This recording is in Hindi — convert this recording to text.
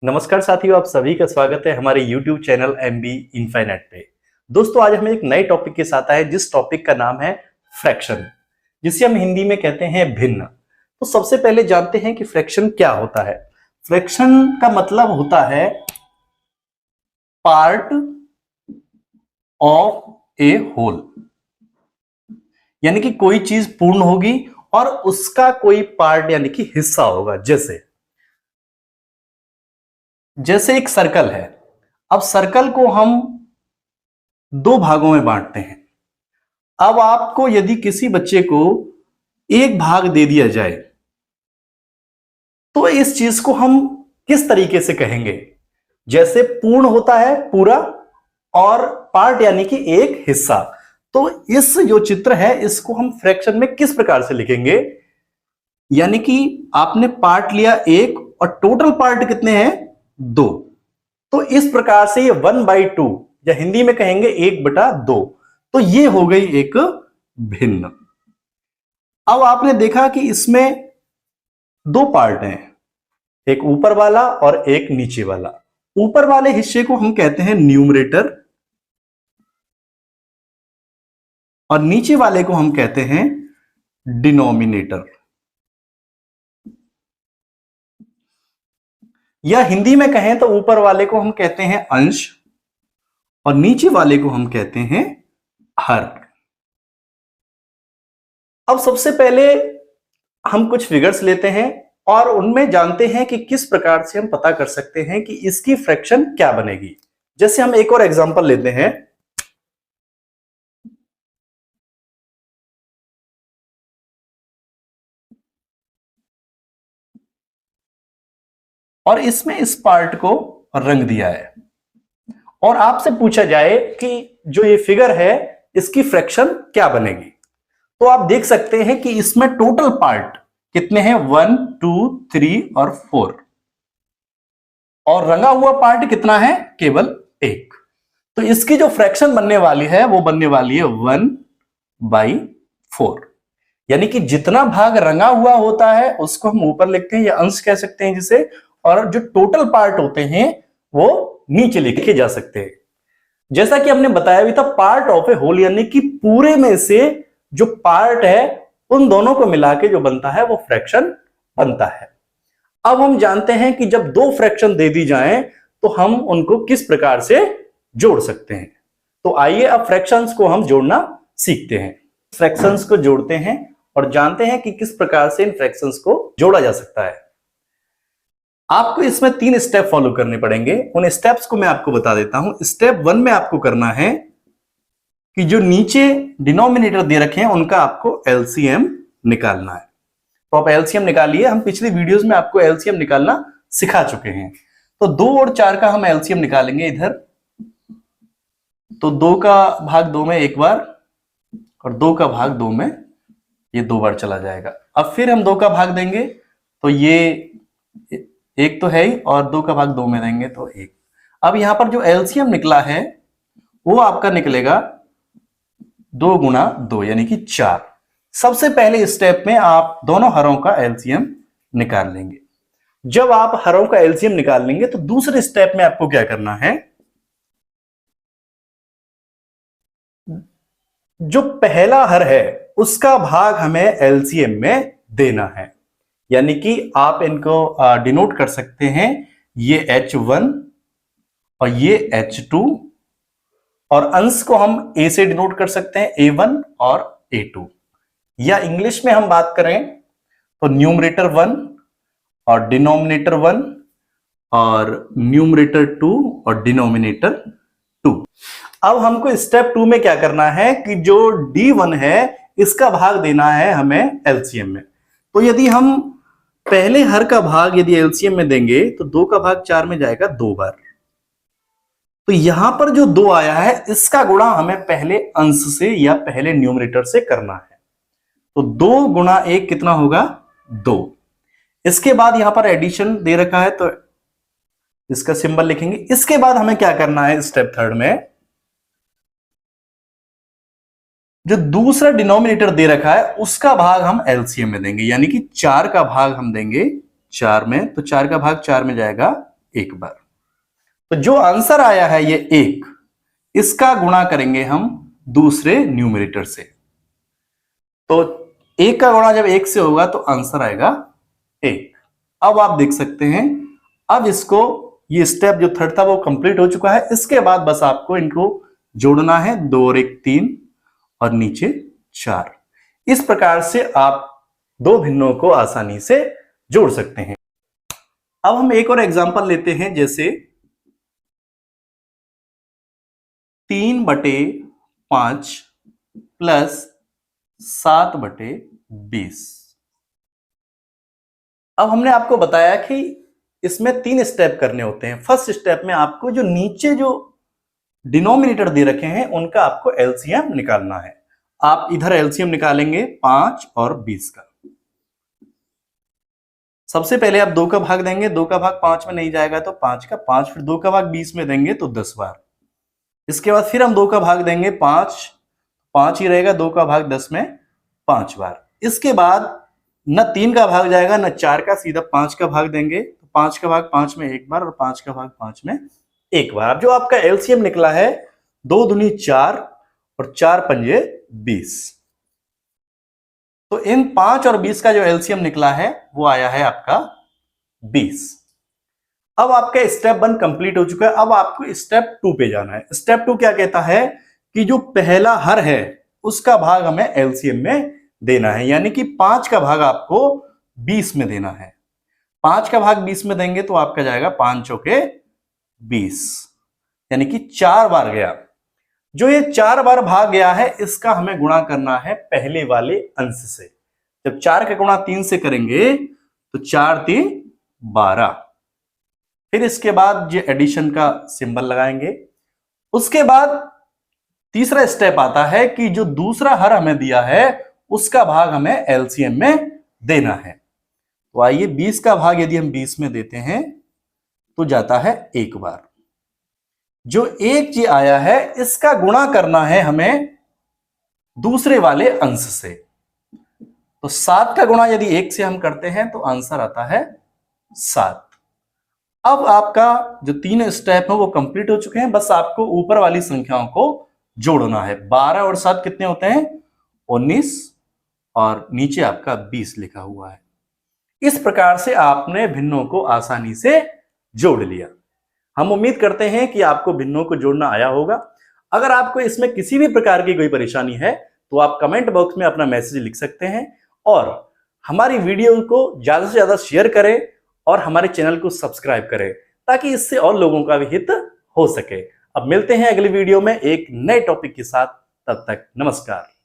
नमस्कार साथियों, आप सभी का स्वागत है हमारे YouTube चैनल MB इनफाइनाइट पे। दोस्तों, आज हम एक नए टॉपिक के साथ आए जिस टॉपिक का नाम है फ्रैक्शन, जिसे हम हिंदी में कहते हैं भिन्न। तो सबसे पहले जानते हैं कि फ्रैक्शन क्या होता है। फ्रैक्शन का मतलब होता है पार्ट ऑफ ए होल, यानी कि कोई चीज पूर्ण होगी और उसका कोई पार्ट यानी कि हिस्सा होगा। जैसे एक सर्कल है। अब सर्कल को हम दो भागों में बांटते हैं। अब आपको यदि किसी बच्चे को एक भाग दे दिया जाए तो इस चीज को हम किस तरीके से कहेंगे? जैसे पूर्ण होता है पूरा और पार्ट यानी कि एक हिस्सा। तो इस जो चित्र है इसको हम फ्रैक्शन में किस प्रकार से लिखेंगे? यानी कि आपने पार्ट लिया एक और टोटल पार्ट कितने हैं? दो। तो इस प्रकार से ये 1/2 या हिंदी में कहेंगे 1/2। तो ये हो गई एक भिन्न। अब आपने देखा कि इसमें दो पार्ट हैं, एक ऊपर वाला और एक नीचे वाला। ऊपर वाले हिस्से को हम कहते हैं न्यूमरेटर और नीचे वाले को हम कहते हैं डिनोमिनेटर। या हिंदी में कहें तो ऊपर वाले को हम कहते हैं अंश और नीचे वाले को हम कहते हैं हर। अब सबसे पहले हम कुछ फिगर्स लेते हैं और उनमें जानते हैं कि किस प्रकार से हम पता कर सकते हैं कि इसकी फ्रैक्शन क्या बनेगी। जैसे हम एक और एग्जांपल लेते हैं। और इसमें इस पार्ट को रंग दिया है और आपसे पूछा जाए कि जो ये फिगर है इसकी फ्रैक्शन क्या बनेगी, तो आप देख सकते हैं कि इसमें टोटल पार्ट कितने हैं? 1 2 3 और 4 और रंगा हुआ पार्ट कितना है? केवल एक। तो इसकी जो फ्रैक्शन बनने वाली है वो बनने वाली है 1/4। यानी कि जितना भाग रंगा हुआ होता है उसको हम ऊपर लिखते हैं या अंश कह सकते हैं जिसे, और जो टोटल पार्ट होते हैं वो नीचे लिखे जा सकते हैं। जैसा कि हमने बताया भी था, पार्ट ऑफ ए होल यानी कि पूरे में से जो पार्ट है उन दोनों को मिला के जो बनता है वो फ्रैक्शन बनता है। अब हम जानते हैं कि जब दो फ्रैक्शन दे दी जाएं तो हम उनको किस प्रकार से जोड़ सकते हैं। तो आइए अब फ्रैक्शंस को हम जोड़ना सीखते हैं। फ्रैक्शंस को जोड़ते हैं और जानते हैं कि किस प्रकार से इन फ्रैक्शंस को जोड़ा जा सकता है। आपको इसमें 3 स्टेप फॉलो करने पड़ेंगे। उन स्टेप्स को मैं आपको बता देता हूं। स्टेप 1 में आपको करना है कि जो नीचे डिनोमिनेटर दे रखे हैं उनका आपको एलसीएम निकालना है। तो आप एलसीएम निकालिए। हम पिछली वीडियोस में आपको एलसीएम निकालना सिखा चुके हैं। तो 2 और 4 का हम एलसीएम निकालेंगे इधर। तो 2 का भाग 2 में एक बार और 2 का भाग 2 में ये 2 बार चला जाएगा। अब फिर हम 2 का भाग देंगे तो ये एक तो है ही, और 2 का भाग 2 में देंगे तो 1। अब यहां पर जो एलसीएम निकला है वो आपका निकलेगा 2 गुना 2 यानी कि 4। सबसे पहले स्टेप में आप दोनों हरों का एलसीएम निकाल लेंगे। जब आप हरों का एलसीएम निकाल लेंगे तो दूसरे स्टेप में आपको क्या करना है? जो पहला हर है उसका भाग हमें एलसीएम में देना है। यानी कि आप इनको डिनोट कर सकते हैं, ये H1 और ये H2, और अंश को हम A से डिनोट कर सकते हैं, A1 और A2। या इंग्लिश में हम बात करें तो न्यूमरेटर 1 और डिनोमिनेटर 1 और न्यूमरेटर 2 और डिनोमिनेटर 2। अब हमको स्टेप 2 में क्या करना है कि जो D1 है इसका भाग देना है हमें एलसीएम में। तो यदि हम पहले हर का भाग यदि एलसीएम में देंगे तो 2 का भाग 4 में जाएगा 2 बार। तो यहां पर जो 2 आया है इसका गुणा हमें पहले अंश से या पहले न्यूमरेटर से करना है। तो 2 गुणा 1 कितना होगा? 2। इसके बाद यहां पर एडिशन दे रखा है तो इसका सिंबल लिखेंगे। इसके बाद हमें क्या करना है? स्टेप 3 में जो दूसरा डिनोमिनेटर दे रखा है उसका भाग हम एलसीएम में देंगे। यानी कि 4 का भाग हम देंगे 4 में, तो 4 का भाग 4 में जाएगा एक बार। तो जो आंसर आया है ये 1, इसका गुणा करेंगे हम दूसरे न्यूमरेटर से। तो 1 का गुणा जब 1 से होगा तो आंसर आएगा 1। अब आप देख सकते हैं, अब इसको, ये स्टेप जो थर्ड था वो कंप्लीट हो चुका है। इसके बाद बस आपको इनको जोड़ना है, 2 और 1 3 और नीचे 4। इस प्रकार से आप दो भिन्नों को आसानी से जोड़ सकते हैं। अब हम एक और एग्जांपल लेते हैं, जैसे 3/5 प्लस 7/20। अब हमने आपको बताया कि इसमें 3 स्टेप करने होते हैं। फर्स्ट स्टेप में आपको जो नीचे जो डिनोमिनेटर दे रखे हैं उनका आपको एलसीएम निकालना है। आप इधर एलसीएम निकालेंगे 5 और 20 का। सबसे पहले आप 2 का भाग देंगे, 2 का भाग 5 में नहीं जाएगा तो 5 का 5, फिर 2 का भाग 20 में देंगे तो 10 बार। इसके बाद फिर हम 2 का भाग देंगे, 5 ही रहेगा, 2 का भाग 10 में 5 बार। इसके बाद न 3 का भाग जाएगा न 4 का, सीधा 5 का भाग देंगे, तो 5 का भाग 5 में 1 बार और 5 का भाग 5 में 1 बार। जो आपका एलसीएम निकला है 2 दूनी 4 और 4 पंजे 20। तो इन 5 और 20 का जो एलसीएम निकला है वो आया है आपका 20। अब आपका स्टेप 1 कंप्लीट हो चुका है। अब आपको स्टेप 2 पे जाना है। स्टेप 2 क्या कहता है कि जो पहला हर है उसका भाग हमें एलसीएम में देना है, यानी कि 5 का भाग आपको 20 में देना है। 5 का भाग 20 में देंगे तो आपका जाएगा 5 चौके 20, यानी कि 4 बार गया। जो ये 4 बार भाग गया है इसका हमें गुणा करना है पहले वाले अंश से। जब 4 का गुणा 3 से करेंगे तो 4 3 12। फिर इसके बाद ये एडिशन का सिंबल लगाएंगे। उसके बाद तीसरा स्टेप आता है कि जो दूसरा हर हमें दिया है उसका भाग हमें एलसीएम में देना है। तो आइए 20 का भाग यदि हम 20 में देते हैं तो जाता है 1 बार। जो 1 जी आया है इसका गुणा करना है हमें दूसरे वाले अंश से। तो 7 का गुणा यदि 1 से हम करते हैं तो आंसर आता है 7। अब आपका जो 3 स्टेप है वो कंप्लीट हो चुके हैं। बस आपको ऊपर वाली संख्याओं को जोड़ना है। 12 और 7 कितने होते हैं? 19 और नीचे आपका 20 लिखा हुआ है। इस प्रकार से आपने भिन्नों को आसानी से जोड़ लिया। हम उम्मीद करते हैं कि आपको भिन्नों को जोड़ना आया होगा। अगर आपको इसमें किसी भी प्रकार की कोई परेशानी है तो आप कमेंट बॉक्स में अपना मैसेज लिख सकते हैं और हमारी वीडियो को ज्यादा से ज्यादा शेयर करें और हमारे चैनल को सब्सक्राइब करें ताकि इससे और लोगों का भी हित हो सके। अब मिलते हैं अगली वीडियो में एक नए टॉपिक के साथ। तब तक नमस्कार।